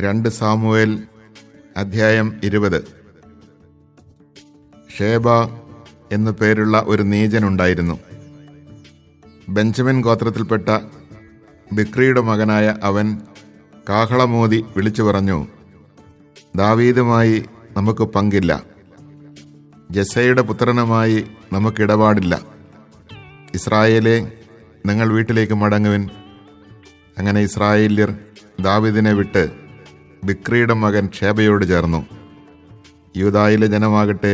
2 Samuel അധ്യായം 20. ഷേബ എന്നു പേരുള്ള ഒരു നീചനുണ്ടായിരുന്നു. ബെഞ്ചമിൻ ഗോത്രത്തിൽപ്പെട്ട ബിക്രിയുടെ മകനായ അവൻ കാഹളമോതി വിളിച്ചു പറഞ്ഞു, ദാവീദുമായി നമുക്ക് പങ്കില്ല, ജെസ്സയുടെ പുത്രനുമായി നമുക്കിടപാടില്ല. ഇസ്രായേലേ, നിങ്ങൾ വീട്ടിലേക്ക് മടങ്ങുവിൻ. അങ്ങനെ ഇസ്രായേല്യർ ദാവീദിനെ വിട്ട് ബിക്രിയുടെ മകൻ ഷേബയോട് ചേർന്നു. യൂദായിലെ ജനമാകട്ടെ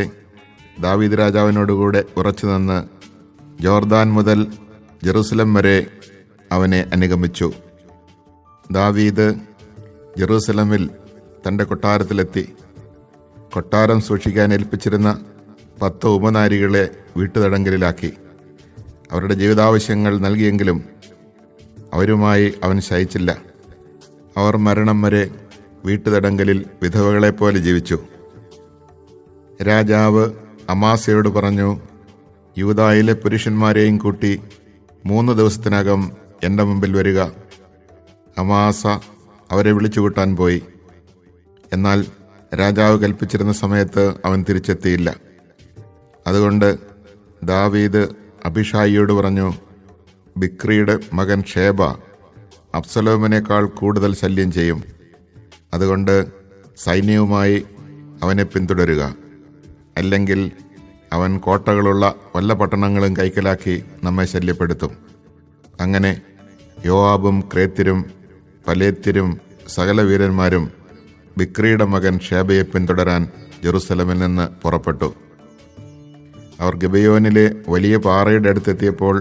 ദാവീദ് രാജാവിനോടുകൂടെ ഉറച്ചു നിന്ന് ജോർദാൻ മുതൽ ജെറുസലം വരെ അവനെ അനുഗമിച്ചു. ദാവീദ് ജെറുസലമിൽ തൻ്റെ കൊട്ടാരത്തിലെത്തി. കൊട്ടാരം സൂക്ഷിക്കാൻ ഏൽപ്പിച്ചിരുന്ന 10 ഉപനാരികളെ വീട്ടുതടങ്കലിലാക്കി. അവരുടെ ജീവിതാവശ്യങ്ങൾ നൽകിയെങ്കിലും അവരുമായി അവൻ ശയിച്ചില്ല. അവർ മരണം വരെ വീട്ടുതടങ്കലിൽ വിധവകളെപ്പോലെ ജീവിച്ചു. രാജാവ് അമാസയോട് പറഞ്ഞു, യൂദായിലെ പുരുഷന്മാരെയും കൂട്ടി 3 ദിവസത്തിനകം എൻ്റെ മുമ്പിൽ വരിക. അമാസ അവരെ വിളിച്ചുകൂട്ടാൻ പോയി. എന്നാൽ രാജാവ് കൽപ്പിച്ചിരുന്ന സമയത്ത് അവൻ തിരിച്ചെത്തിയില്ല. അതുകൊണ്ട് ദാവീദ് അബിഷായിയോട് പറഞ്ഞു, ബിക്രിയുടെ മകൻ ഷേബ അബ്സലോമിനേക്കാൾ കൂടുതൽ ശല്യം ചെയ്യും. അതുകൊണ്ട് സൈന്യവുമായി അവനെ പിന്തുടരുക. അല്ലെങ്കിൽ അവൻ കോട്ടകളുള്ള വല്ല പട്ടണങ്ങളും കൈക്കലാക്കി നമ്മെ ശല്യപ്പെടുത്തും. അങ്ങനെ യോവാബും ക്രേത്യരും പലേത്യരും സകല വീരന്മാരും ബിക്രിയുടെ മകൻ ഷേബയെ പിന്തുടരാൻ ജെറുസലമിൽ നിന്ന് പുറപ്പെട്ടു. അവർ ഗിബെയോനിലെ വലിയ പാറയുടെ അടുത്തെത്തിയപ്പോൾ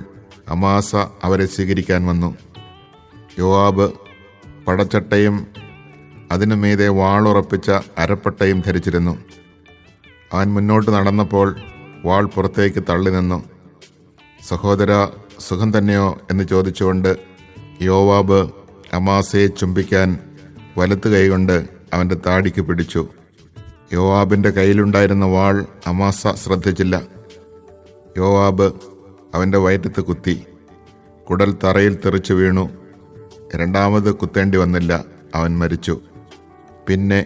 അമാസ അവരെ സ്വീകരിക്കാൻ വന്നു. യോവാബ് പടച്ചട്ടയും അതിനു മീതെ വാളുറപ്പിച്ച അരപ്പട്ടയും ധരിച്ചിരുന്നു. അവൻ മുന്നോട്ട് നടന്നപ്പോൾ വാൾ പുറത്തേക്ക് തള്ളി നിന്നു. സഹോദര, സുഖം തന്നെയോ എന്ന് ചോദിച്ചുകൊണ്ട് യോവാബ് അമാസയെ ചുംബിക്കാൻ വലത്ത് കൈകൊണ്ട് അവൻ്റെ താടിക്ക് പിടിച്ചു. യോവാബിൻ്റെ കയ്യിലുണ്ടായിരുന്ന വാൾ അമാസ ശ്രദ്ധിച്ചില്ല. യോവാബ് അവൻ്റെ വയറ്റത്ത് കുത്തി. കുടൽ തറയിൽ തെറിച്ചു വീണു. 2ാമത് കുത്തേണ്ടി വന്നില്ല. അവൻ മരിച്ചു. പിന്നെ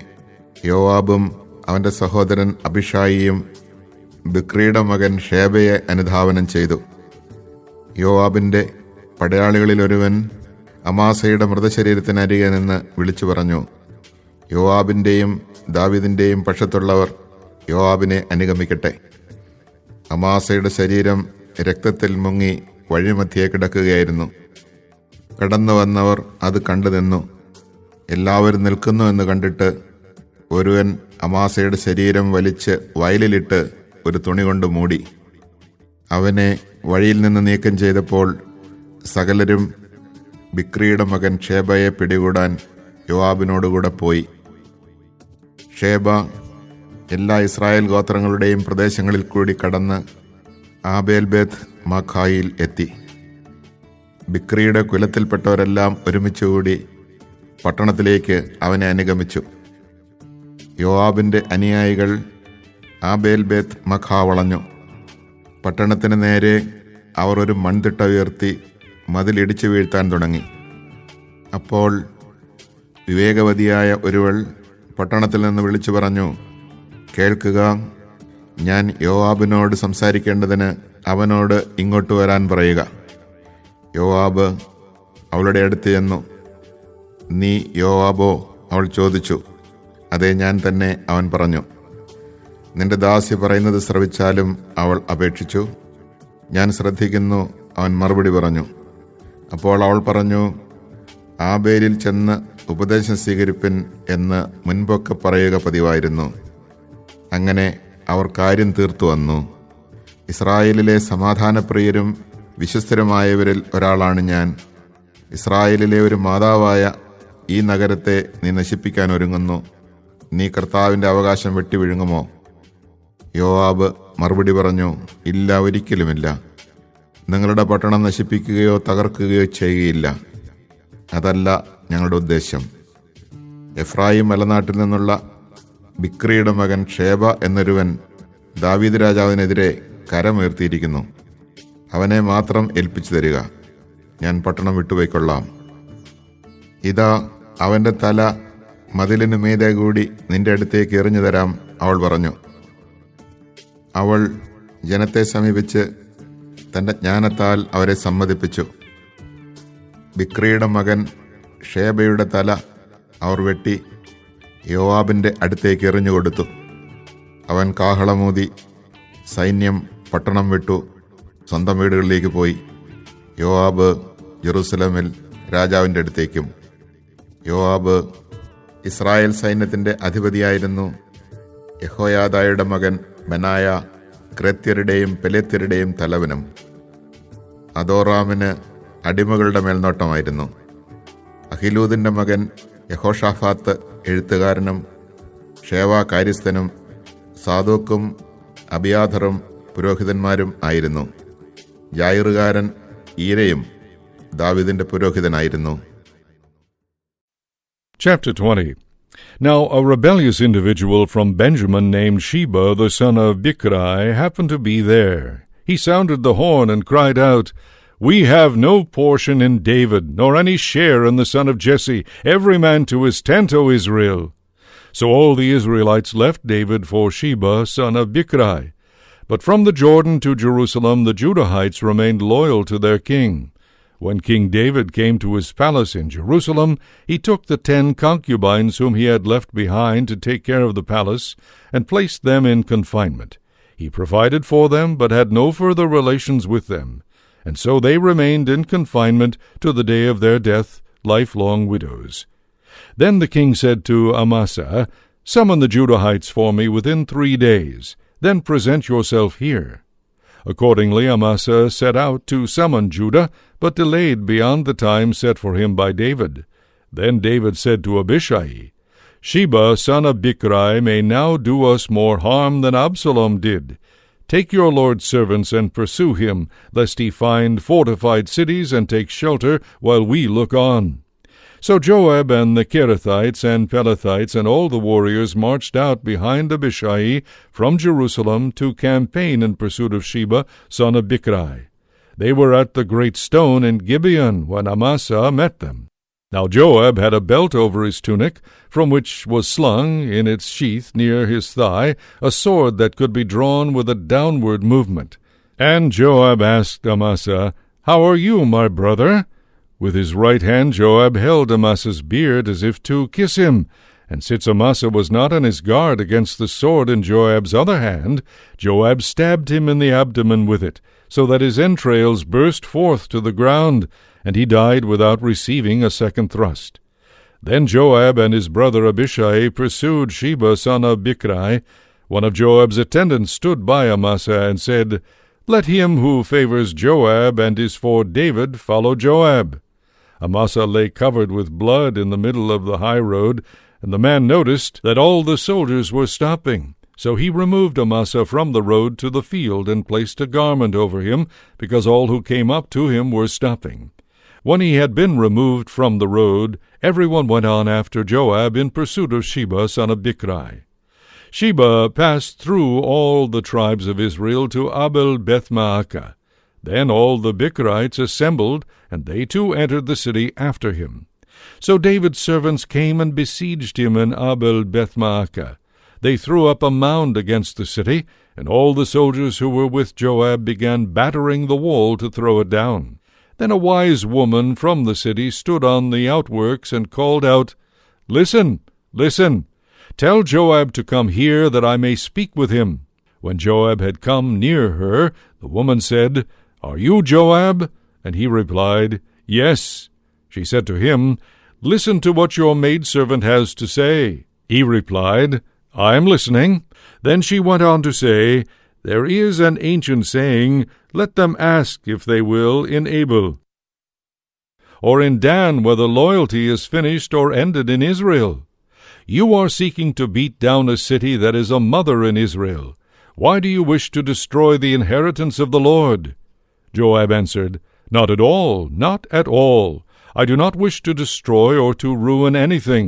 യോവാബും അവൻ്റെ സഹോദരൻ അബിഷായിയും ബിക്രിയുടെ മകൻ ഷേബയെ അനുധാവനം ചെയ്തു. യോവാബിൻ്റെ പടയാളികളിലൊരുവൻ അമാസയുടെ മൃതശരീരത്തിനരികെ നിന്ന് വിളിച്ചു പറഞ്ഞു, യോവാബിൻ്റെയും ദാവീദിൻ്റെയും പക്ഷത്തുള്ളവർ യോവാബിനെ അനുഗമിക്കട്ടെ. അമാസയുടെ ശരീരം രക്തത്തിൽ മുങ്ങി വഴിമധ്യേ കിടക്കുകയായിരുന്നു. കടന്നു വന്നവർ അത് കണ്ടു നിന്നു. എല്ലാവരും നിൽക്കുന്നു എന്ന് കണ്ടിട്ട് ഒരുവൻ അമാസയുടെ ശരീരം വലിച്ച് വയലിലിട്ട് ഒരു തുണി കൊണ്ട് മൂടി. അവനെ വഴിയിൽ നിന്ന് നീക്കം ചെയ്തപ്പോൾ സകലരും ബിക്രിയുടെ മകൻ ഷേബയെ പിടികൂടാൻ യോവാബിനോടുകൂടെ പോയി. ഷേബ എല്ലാ ഇസ്രായേൽ ഗോത്രങ്ങളുടെയും പ്രദേശങ്ങളിൽ കൂടി കടന്ന് ആബേൽബേത്ത് മാഖായിൽ എത്തി. ബിക്രിയുടെ കുലത്തിൽപ്പെട്ടവരെല്ലാം ഒരുമിച്ചുകൂടി പട്ടണത്തിലേക്ക് അവനെ അനുഗമിച്ചു. യോവാബിൻ്റെ അനുയായികൾ ആബേൽബേത്ത് മഖാ വളഞ്ഞു. പട്ടണത്തിന് നേരെ അവർ ഒരു മൺതിട്ട ഉയർത്തി മതിലിടിച്ചു വീഴ്ത്താൻ തുടങ്ങി. അപ്പോൾ വിവേകവതിയായ ഒരുവൾ പട്ടണത്തിൽ നിന്ന് വിളിച്ചു പറഞ്ഞു, കേൾക്കുക, ഞാൻ യോവാബിനോട് സംസാരിക്കേണ്ടതിന് അവനോട് ഇങ്ങോട്ട് വരാൻ പറയുക. യോവാബ് അവളുടെ അടുത്ത് ചെന്നു. നീ യോവാബോ? അവൾ ചോദിച്ചു. അതെ, ഞാൻ തന്നെ, അവൻ പറഞ്ഞു. നിന്റെ ദാസി പറയുന്നത് ശ്രവിച്ചാലും, അവൾ അപേക്ഷിച്ചു. ഞാൻ ശ്രദ്ധിക്കുന്നു, അവൻ മറുപടി പറഞ്ഞു. അപ്പോൾ അവൾ പറഞ്ഞു, ആബേലിൽ ചെന്ന് ഉപദേശം സ്വീകരിപ്പിൻ എന്ന് മുൻപൊക്കെ പറയുക പതിവായിരുന്നു. അങ്ങനെ അവർ കാര്യം തീർത്തു വന്നു. ഇസ്രായേലിലെ സമാധാനപ്രിയരും വിശ്വസ്തരുമായവരിൽ ഒരാളാണ് ഞാൻ. ഇസ്രായേലിലെ ഒരു മാതാവായ ഈ നഗരത്തെ നീ നശിപ്പിക്കാൻ ഒരുങ്ങുന്നു. നീ കർത്താവിൻ്റെ അവകാശം വെട്ടിവിഴുങ്ങുമോ? യോവാബ് മറുപടി പറഞ്ഞു, ഇല്ല, ഒരിക്കലുമില്ല. നിങ്ങളുടെ പട്ടണം നശിപ്പിക്കുകയോ തകർക്കുകയോ ചെയ്യുകയില്ല. അതല്ല ഞങ്ങളുടെ ഉദ്ദേശം. എഫ്രായിം മലനാട്ടിൽ നിന്നുള്ള ബിക്രിയുടെ മകൻ ഷേബ എന്നൊരുവൻ ദാവീദ് രാജാവിനെതിരെ കരമുയർത്തിയിരിക്കുന്നു. അവനെ മാത്രം ഏൽപ്പിച്ചു തരിക. ഞാൻ പട്ടണം വിട്ടുപോയിക്കൊള്ളാം. ഇതാ, അവൻ്റെ തല മതിലിനു മീതെ കൂടി നിന്റെ അടുത്തേക്ക് എറിഞ്ഞു തരാം, അവൾ പറഞ്ഞു. അവൾ ജനത്തെ സമീപിച്ച് തന്റെ ജ്ഞാനത്താൽ അവരെ സമ്മതിപ്പിച്ചു. ബിക്രിയുടെ മകൻ ഷേബയുടെ തല അവർ വെട്ടി യോവാബിന്റെ അടുത്തേക്ക് എറിഞ്ഞുകൊടുത്തു. അവൻ കാഹളമൂതി സൈന്യം പട്ടണം വിട്ടു സ്വന്തം വീടുകളിലേക്ക് പോയി. യോവാബ് ജെറുസലേമിൽ രാജാവിൻ്റെ അടുത്തേക്കും. യോവാബ് ഇസ്രായേൽ സൈന്യത്തിൻ്റെ അധിപതിയായിരുന്നു. യഹോയാദായുടെ മകൻ ബനായ ക്രേത്യരുടെയും പെലേത്യരുടെയും തലവനും. അദോറാമിന് അടിമകളുടെ മേൽനോട്ടമായിരുന്നു. അഹിലൂദിൻ്റെ മകൻ യഹോഷാഫാത്ത് എഴുത്തുകാരനും ഷേവ കാര്യസ്ഥനും സാദോക്കും അബിയാഥറും പുരോഹിതന്മാരും ആയിരുന്നു. ജായിറുകാരൻ ഈരയും ദാവീദിന്റെ പുരോഹിതനായിരുന്നു. Chapter 20. Now a rebellious individual from Benjamin named Sheba the son of Bichri happened to be there. He sounded the horn and cried out, "We have no portion in David, nor any share in the son of Jesse, every man to his tent, O Israel." So all the Israelites left David for Sheba son of Bichri. But from the Jordan to Jerusalem the Judahites remained loyal to their king. When King David came to his palace in Jerusalem, he took the 10 concubines whom he had left behind to take care of the palace, and placed them in confinement. He provided for them, but had no further relations with them, and so they remained in confinement to the day of their death, lifelong widows. Then the king said to Amasa, "Summon the Judahites for me within 3 days, then present yourself here." Accordingly Amasa set out to summon Judah, but delayed beyond the time set for him by David. Then David said to Abishai, "Sheba son of Bichri may now do us more harm than Absalom did. Take your lord's servants and pursue him, lest he find fortified cities and take shelter while we look on." So Joab and the Kerethites and Pelethites and all the warriors marched out behind Abishai from Jerusalem to campaign in pursuit of Sheba son of Bichri. They were at the great stone in Gibeon when Amasa met them. Now Joab had a belt over his tunic, from which was slung in its sheath near his thigh a sword that could be drawn with a downward movement. And Joab asked Amasa, "How are you, my brother?" With his right hand Joab held Amasa's beard as if to kiss him, and since Amasa was not on his guard against the sword in Joab's other hand, Joab stabbed him in the abdomen with it, so that his entrails burst forth to the ground, and he died without receiving a second thrust. Then Joab and his brother Abishai pursued Sheba son of Bichri. One of Joab's attendants stood by Amasa and said, "Let him who favors Joab and is for David follow Joab." Amasa lay covered with blood in the middle of the high road, and the man noticed that all the soldiers were stopping. So he removed Amasa from the road to the field and placed a garment over him, because all who came up to him were stopping. When he had been removed from the road, everyone went on after Joab in pursuit of Sheba son of Bichri. Sheba passed through all the tribes of Israel to Abel-Beth-Maacah. Then all the Bichrites assembled, and they too entered the city after him. So David's servants came and besieged him in Abel-Beth-Maacah. They threw up a mound against the city, and all the soldiers who were with Joab began battering the wall to throw it down. Then a wise woman from the city stood on the outworks and called out, "Listen, listen! Tell Joab to come here, that I may speak with him." When Joab had come near her, the woman said, "Are you Joab?" And he replied, "Yes." She said to him, "Listen to what your maidservant has to say." He replied, "I am listening." Then she went on to say, "There is an ancient saying, 'Let them ask, if they will, in Abel, or in Dan, whether loyalty is finished or ended in Israel.' You are seeking to beat down a city that is a mother in Israel. Why do you wish to destroy the inheritance of the Lord?" Joab answered, "Not at all, not at all. I do not wish to destroy or to ruin anything.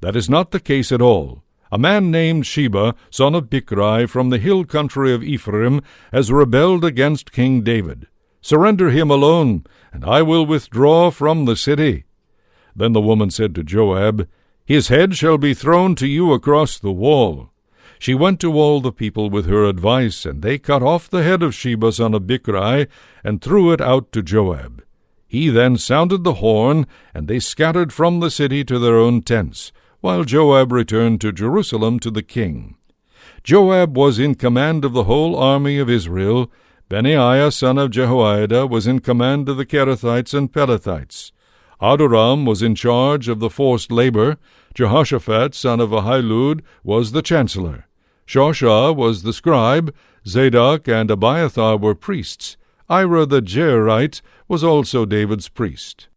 That is not the case at all. A man named Sheba, son of Bichri, from the hill country of Ephraim, has rebelled against King David. Surrender him alone, and I will withdraw from the city." Then the woman said to Joab, His head shall be thrown to you across the wall. She went to all the people with her advice, and they cut off the head of Sheba son of Bichri, and threw it out to Joab. He then sounded the horn, and they scattered from the city to their own tents, while Joab returned to Jerusalem to the king. Joab was in command of the whole army of Israel. Benaiah son of Jehoiada was in command of the Kerethites and Pelethites. Adoram was in charge of the forced labor. Jehoshaphat son of Ahilud was the chancellor. Shosha was the scribe. Zadok and Abiathar were priests. Ira the Jairite was also David's priest.